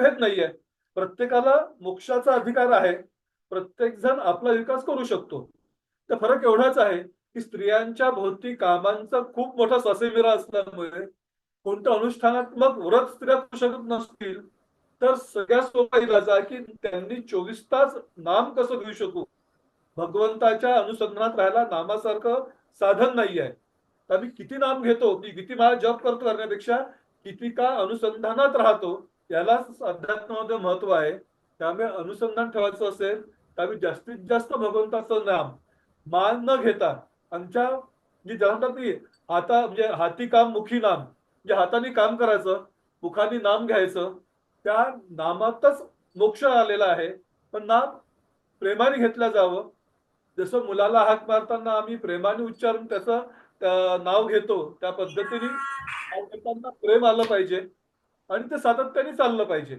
भेद नाहीये. प्रत्येकाला मोक्षाचा अधिकार आहे. प्रत्येक जण आपला विकास करू शकतो. तर फरक एवढाच आहे, की स्त्रियांच्या भोवती कामांचा खूप मोठा ससेमिरा असल्यामुळे कोणत्या अनुष्ठानात्मक व्रत स्त्रिया करू शकत नसतील, तर सगळ्यात सोपा इलाज आहे, की त्यांनी 24 तास नाम कसं घेऊ शकू? भगवंताच्या अनुसंधानात राहायला नामासारखं साधन नाहीये. तर मी किती नाम घेतो, मी किती वेळा जप करतो करण्यापेक्षा किती काळ अनुसंधानात राहतो, यालाच अध्यात्मामध्ये महत्त्व आहे. त्यामुळे अनुसंधान ठेवायचं असेल, तर आम्ही जास्तीत जास्त भगवंताचं नाम मान न घेता आमच्या जी म्हणतात की म्हणजे हाती काम मुखी नाम, म्हणजे हाताने काम करायचं, मुखाने नाम घ्यायचं. त्या नामातच मोक्ष आलेला आहे. पण नाम प्रेमाने घेतलं जावं. जसं मुलाला हाक मारताना आम्ही प्रेमाने उच्चारून त्याचं नाव घेतो, त्या पद्धतीने नाव घेताना प्रेम आलं पाहिजे आणि ते सातत्याने चाललं पाहिजे.